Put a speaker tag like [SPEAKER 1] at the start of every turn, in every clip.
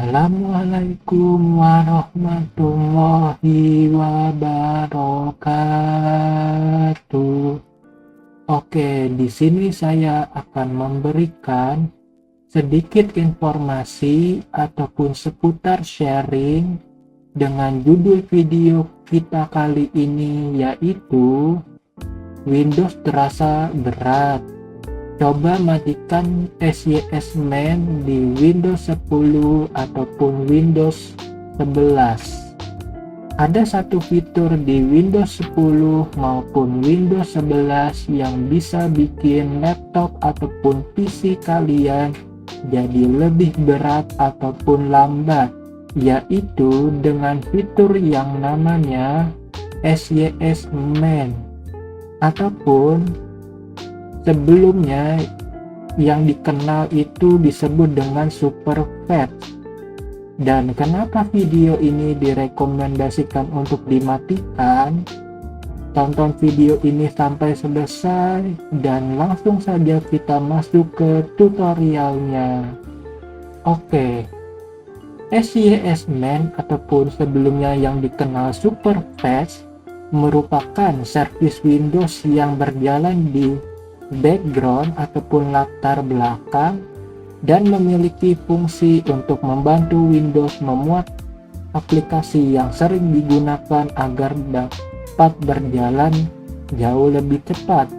[SPEAKER 1] Assalamualaikum warahmatullahi wabarakatuh. Oke, di sini saya akan memberikan sedikit informasi ataupun seputar sharing dengan judul video kita kali ini, yaitu Windows terasa berat. Coba matikan SYS Main di Windows 10 ataupun Windows 11. Ada satu fitur di Windows 10 maupun Windows 11 yang bisa bikin laptop ataupun PC kalian jadi lebih berat ataupun lambat, yaitu dengan fitur yang namanya SYS Main, ataupun sebelumnya yang dikenal itu disebut dengan Superfast. Dan kenapa video ini direkomendasikan untuk dimatikan? Tonton video ini sampai selesai dan langsung saja kita masuk ke tutorialnya. Oke, SYS Main ataupun sebelumnya yang dikenal Superfast merupakan servis Windows yang berjalan di background ataupun latar belakang dan memiliki fungsi untuk membantu Windows memuat aplikasi yang sering digunakan agar dapat berjalan jauh lebih cepat.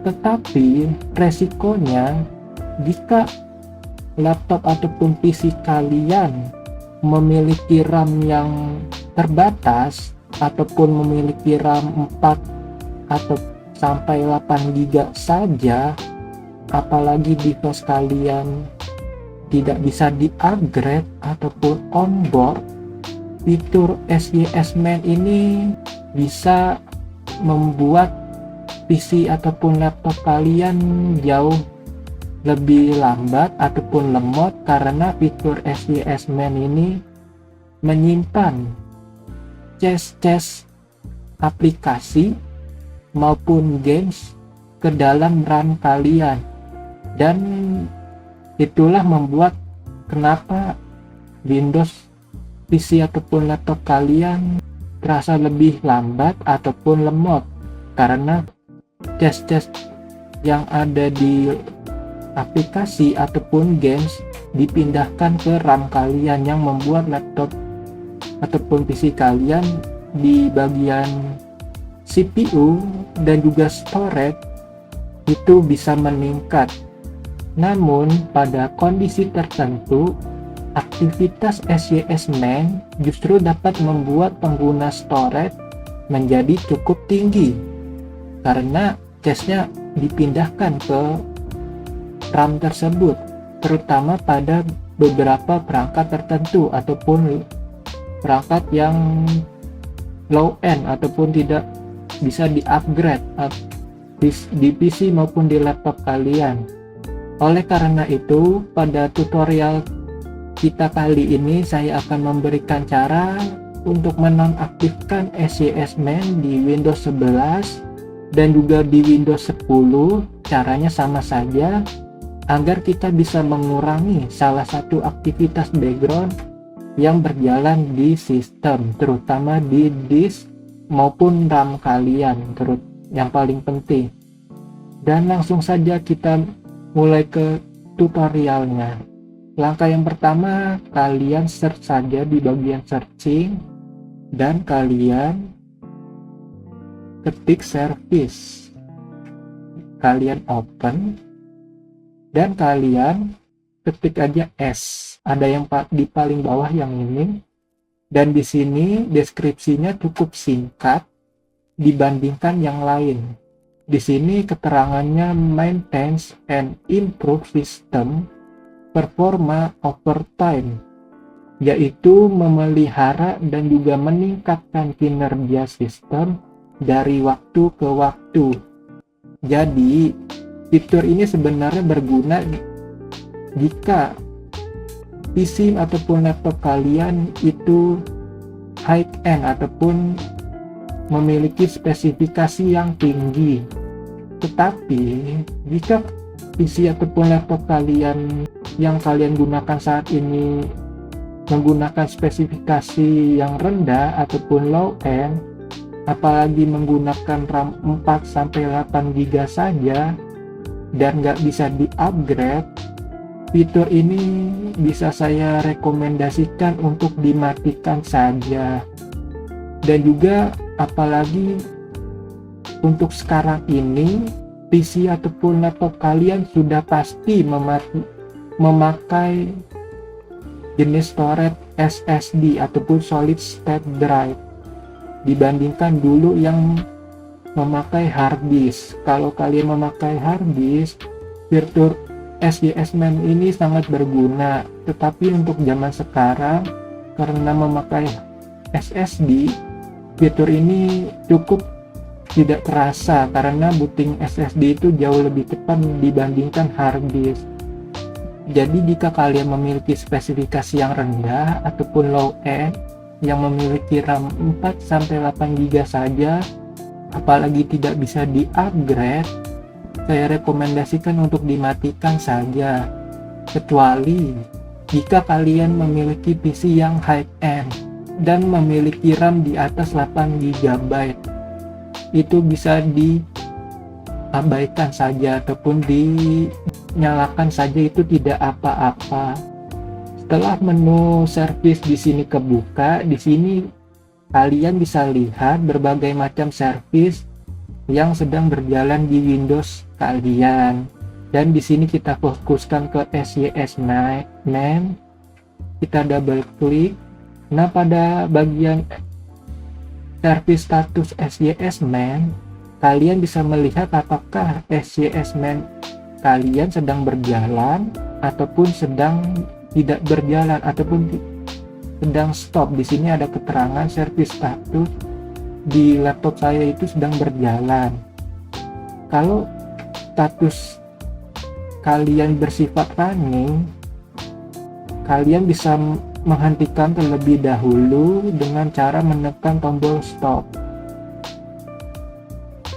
[SPEAKER 1] Tetapi resikonya, jika laptop ataupun PC kalian memiliki RAM yang terbatas ataupun memiliki RAM 4 atau sampai 8 GB saja, apalagi device kalian tidak bisa di-upgrade ataupun onboard, fitur SYS Main ini bisa membuat PC ataupun laptop kalian jauh lebih lambat ataupun lemot, karena fitur SYS Main ini menyimpan cache aplikasi maupun games ke dalam RAM kalian, dan itulah membuat kenapa Windows PC ataupun laptop kalian terasa lebih lambat ataupun lemot, karena cache yang ada di aplikasi ataupun games dipindahkan ke RAM kalian, yang membuat laptop ataupun PC kalian di bagian CPU dan juga storage itu bisa meningkat. Namun pada kondisi tertentu, aktivitas SYS Main justru dapat membuat pengguna storage menjadi cukup tinggi karena cache-nya dipindahkan ke RAM tersebut, terutama pada beberapa perangkat tertentu ataupun perangkat yang low end ataupun tidak bisa di-upgrade di PC maupun di laptop kalian. Oleh karena itu, pada tutorial kita kali ini saya akan memberikan cara untuk menonaktifkan SYS Main di Windows 11 dan juga di Windows 10. Caranya sama saja, agar kita bisa mengurangi salah satu aktivitas background yang berjalan di sistem, terutama di disk maupun RAM kalian, yang paling penting. Dan langsung saja kita mulai ke tutorialnya. Langkah yang pertama, kalian search saja di bagian searching dan kalian ketik service, kalian open dan kalian ketik aja S. Ada yang di paling bawah yang ini. Dan di sini deskripsinya cukup singkat dibandingkan yang lain. Di sini keterangannya maintains and improve system performa over time, yaitu memelihara dan juga meningkatkan kinerja sistem dari waktu ke waktu. Jadi fitur ini sebenarnya berguna jika PC ataupun laptop kalian itu high end ataupun memiliki spesifikasi yang tinggi. Tetapi jika PC ataupun laptop kalian yang kalian gunakan saat ini menggunakan spesifikasi yang rendah ataupun low end, apalagi menggunakan RAM 4-8 GB saja dan nggak bisa di-upgrade, fitur ini bisa saya rekomendasikan untuk dimatikan saja. Dan juga apalagi untuk sekarang ini PC ataupun laptop kalian sudah pasti memakai jenis storage SSD ataupun solid state drive dibandingkan dulu yang memakai hard disk. Kalau kalian memakai hard disk, fitur SJS Man ini sangat berguna, tetapi untuk zaman sekarang karena memakai SSD, fitur ini cukup tidak terasa karena booting SSD itu jauh lebih cepat dibandingkan hard disk. Jadi jika kalian memiliki spesifikasi yang rendah ataupun low end yang memiliki RAM 4-8 GB saja, apalagi tidak bisa di-upgrade, saya rekomendasikan untuk dimatikan saja. Kecuali jika kalian memiliki PC yang high end dan memiliki RAM di atas 8 GB, itu bisa diabaikan saja ataupun dinyalakan saja, itu tidak apa-apa. Setelah menu service di sini kebuka, di sini kalian bisa lihat berbagai macam service yang sedang berjalan di Windows kalian. Dan di sini kita fokuskan ke SJS Man. Kita double klik. Nah, pada bagian service status SJS Man, kalian bisa melihat apakah SJS Man kalian sedang berjalan ataupun sedang tidak berjalan ataupun sedang stop. Di sini ada keterangan service status di laptop saya itu sedang berjalan. Kalau status kalian bersifat running, kalian bisa menghentikan terlebih dahulu dengan cara menekan tombol stop.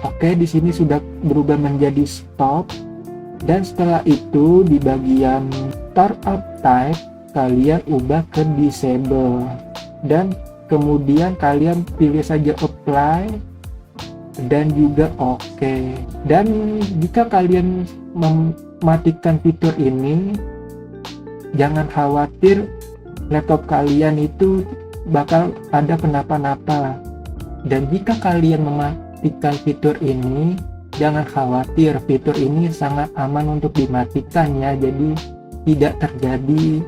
[SPEAKER 1] Oke, di sini sudah berubah menjadi stop. Dan setelah itu di bagian startup type kalian ubah ke disable dan kemudian kalian pilih saja apply dan juga oke. Dan jika kalian mematikan fitur ini, jangan khawatir laptop kalian itu bakal ada kenapa-napa. Dan jika kalian mematikan fitur ini, jangan khawatir, fitur ini sangat aman untuk dimatikan ya. Jadi tidak terjadi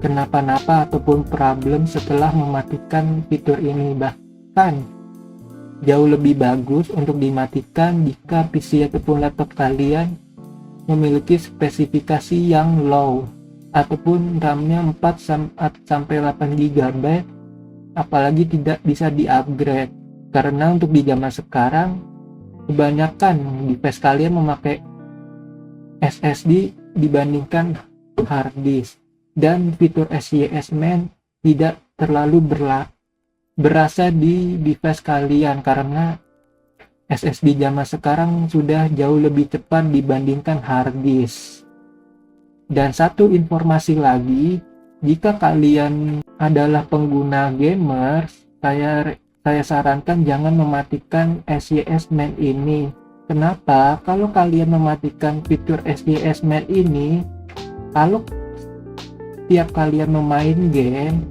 [SPEAKER 1] kenapa-napa ataupun problem setelah mematikan fitur ini. Bahkan jauh lebih bagus untuk dimatikan jika PC ataupun laptop kalian memiliki spesifikasi yang low ataupun RAM-nya 4-8 GB, apalagi tidak bisa di-upgrade. Karena untuk di zaman sekarang kebanyakan device kalian memakai SSD dibandingkan hard disk, dan fitur SJS Man tidak terlalu berasa di device kalian karena SSD zaman sekarang sudah jauh lebih cepat dibandingkan hard disk. Dan satu informasi lagi, jika kalian adalah pengguna gamer, saya sarankan jangan mematikan SJS Man ini. Kenapa? Kalau kalian mematikan fitur SJS Man ini, kalau tiap kalian memain game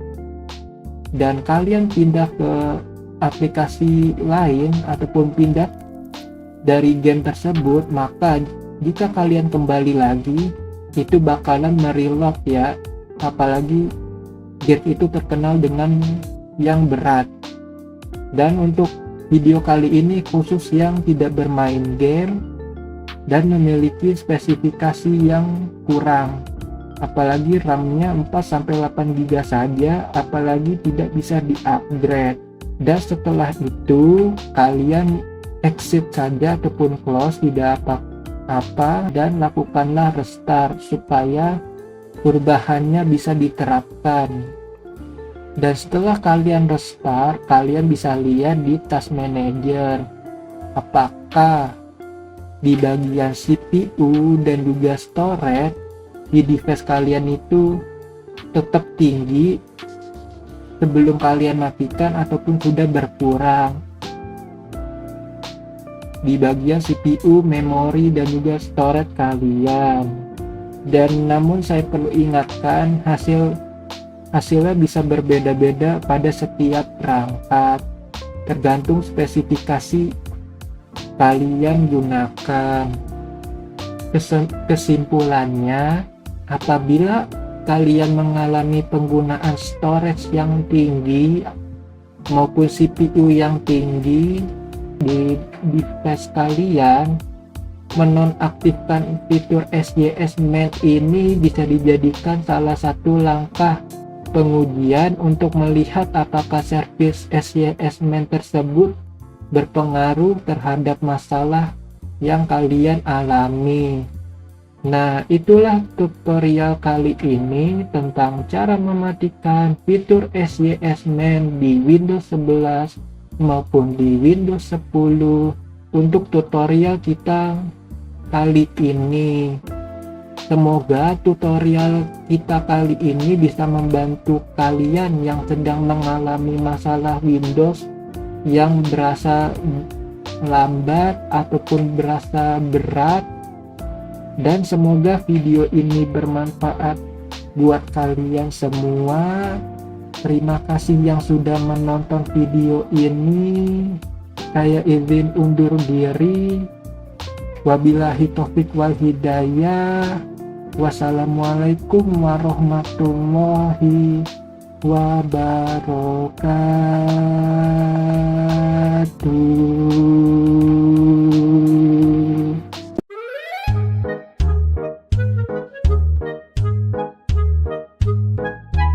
[SPEAKER 1] dan kalian pindah ke aplikasi lain ataupun pindah dari game tersebut, maka jika kalian kembali lagi itu bakalan mereload ya. Apalagi game itu terkenal dengan yang berat. Dan untuk video kali ini khusus yang tidak bermain game dan memiliki spesifikasi yang kurang, apalagi RAM-nya 4-8 GB saja, apalagi tidak bisa di-upgrade. Dan setelah itu kalian exit saja ataupun close, tidak apa-apa, dan lakukanlah restart supaya perubahannya bisa diterapkan. Dan setelah kalian restart, kalian bisa lihat di task manager apakah di bagian CPU dan juga storage di device kalian itu tetap tinggi sebelum kalian matikan ataupun sudah berkurang di bagian CPU, memori, dan juga storage kalian. Dan namun saya perlu ingatkan, hasilnya bisa berbeda-beda pada setiap perangkat, tergantung spesifikasi kalian gunakan. Kesimpulannya, apabila kalian mengalami penggunaan storage yang tinggi maupun CPU yang tinggi di device kalian, menonaktifkan fitur SJS main ini bisa dijadikan salah satu langkah pengujian untuk melihat apakah servis SJS main tersebut berpengaruh terhadap masalah yang kalian alami. Nah, itulah tutorial kali ini tentang cara mematikan fitur SJS main di Windows 11 maupun di Windows 10 untuk tutorial kita kali ini. Semoga tutorial kita kali ini bisa membantu kalian yang sedang mengalami masalah Windows yang berasa lambat ataupun berasa berat, dan semoga video ini bermanfaat buat kalian semua. Terima kasih yang sudah menonton video ini. Saya izin undur diri. Wabillahi taufik wal hidayah. Wassalamualaikum warahmatullahi wabarakatuh.